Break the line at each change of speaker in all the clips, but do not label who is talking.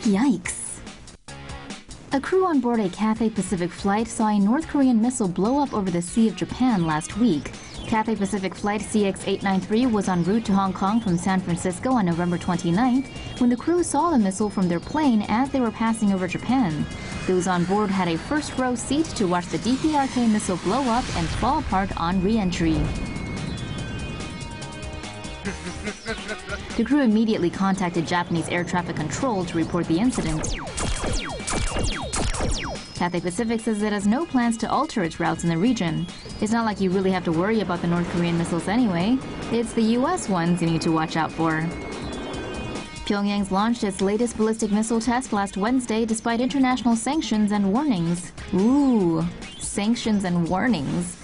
Yikes. A crew on board a Cathay Pacific flight saw a North Korean missile blow up over the Sea of Japan last week. Cathay Pacific flight CX893 was en route to Hong Kong from San Francisco on November 29th when the crew saw the missile from their plane as they were passing over Japan. Those on board had a first-row seat to watch the DPRK missile blow up and fall apart on re-entry. The crew immediately contacted Japanese air traffic control to report the incident. Cathay Pacific says it has no plans to alter its routes in the region. It's not like you really have to worry about the North Korean missiles anyway. It's the US ones you need to watch out for. Pyongyang's launched its latest ballistic missile test last Wednesday despite international sanctions and warnings. Ooh, sanctions and warnings.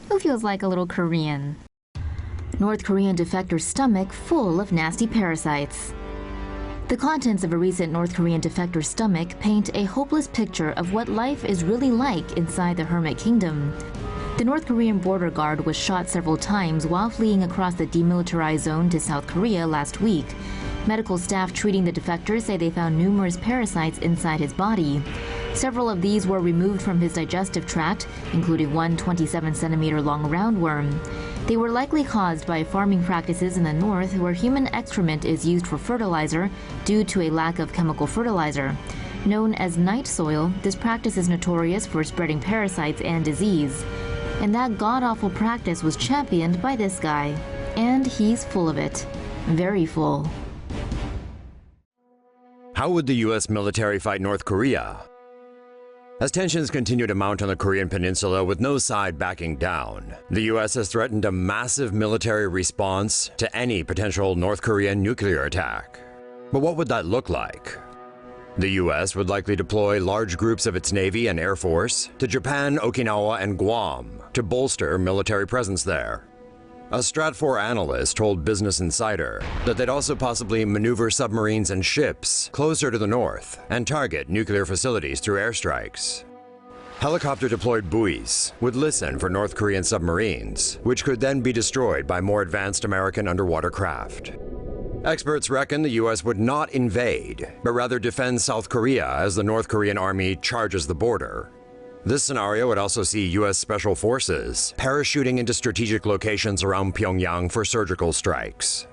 Who feels like a little Korean? North Korean defector's stomach full of nasty parasites. The contents of a recent North Korean defector's stomach paint a hopeless picture of what life is really like inside the Hermit Kingdom. The North Korean border guard was shot several times while fleeing across the demilitarized zone to South Korea last week. Medical staff treating the defector say they found numerous parasites inside his body. Several of these were removed from his digestive tract, including one 27-centimeter-long roundworm. They were likely caused by farming practices in the north where human excrement is used for fertilizer due to a lack of chemical fertilizer. Known as night soil, this practice is notorious for spreading parasites and disease. And that god-awful practice was championed by this guy. And he's full of it. Very full.
How would the U.S. military fight North Korea? As tensions continue to mount on the Korean peninsula with no side backing down, the U.S. has threatened a massive military response to any potential North Korean nuclear attack. But what would that look like? The U.S. would likely deploy large groups of its Navy and Air Force to Japan, Okinawa, and Guam to bolster military presence there. A Stratfor analyst told Business Insider that they'd also possibly maneuver submarines and ships closer to the north and target nuclear facilities through airstrikes. Helicopter-deployed buoys would listen for North Korean submarines, which could then be destroyed by more advanced American underwater craft. Experts reckon the U.S. would not invade, but rather defend South Korea as the North Korean army charges the border. This scenario would also see U.S. Special Forces parachuting into strategic locations around Pyongyang for surgical strikes.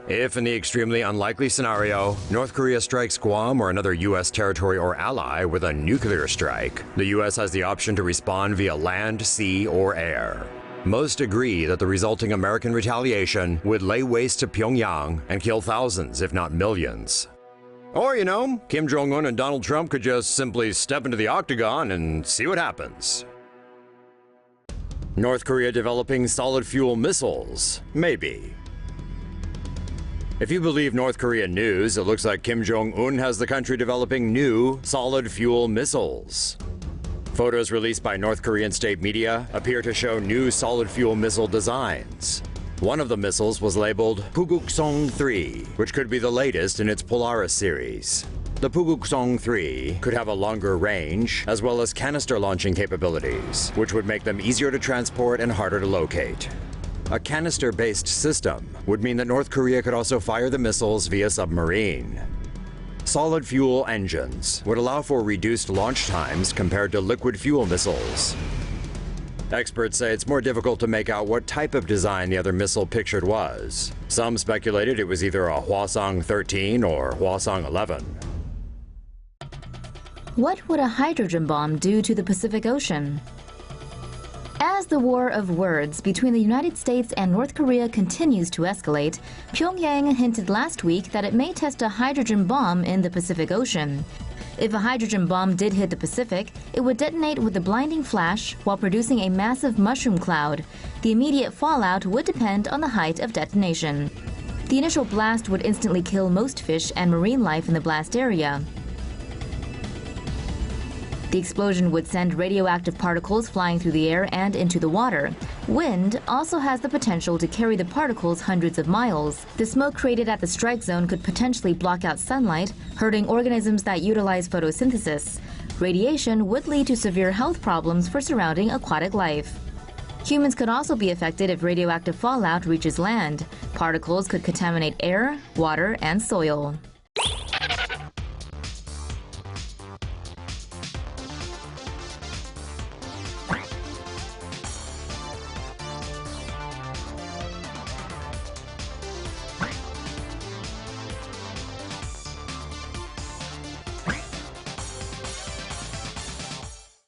If, in the extremely unlikely scenario, North Korea strikes Guam or another U.S. territory or ally with a nuclear strike, the U.S. has the option to respond via land, sea, or air. Most agree that the resulting American retaliation would lay waste to Pyongyang and kill thousands, if not millions. Or, you know, Kim Jong-un and Donald Trump could just simply step into the octagon and see what happens. North Korea developing solid fuel missiles? Maybe. If you believe North Korean news, it looks like Kim Jong-un has the country developing new solid fuel missiles. Photos released by North Korean state media appear to show new solid fuel missile designs. One of the missiles was labeled Puguksong-3, which could be the latest in its Polaris series. The Puguksong-3 could have a longer range, as well as canister launching capabilities, which would make them easier to transport and harder to locate. A canister-based system would mean that North Korea could also fire the missiles via submarine. Solid fuel engines would allow for reduced launch times compared to liquid fuel missiles. Experts say it's more difficult to make out what type of design the other missile pictured was. Some speculated it was either a Hwasong-13 or Hwasong-11.
What would a hydrogen bomb do to the Pacific Ocean? As the war of words between the United States and North Korea continues to escalate, Pyongyang hinted last week that it may test a hydrogen bomb in the Pacific Ocean. If a hydrogen bomb did hit the Pacific, it would detonate with a blinding flash while producing a massive mushroom cloud. The immediate fallout would depend on the height of detonation. The initial blast would instantly kill most fish and marine life in the blast area. The explosion would send radioactive particles flying through the air and into the water. Wind also has the potential to carry the particles hundreds of miles. The smoke created at the strike zone could potentially block out sunlight, hurting organisms that utilize photosynthesis. Radiation would lead to severe health problems for surrounding aquatic life. Humans could also be affected if radioactive fallout reaches land. Particles could contaminate air, water, and soil.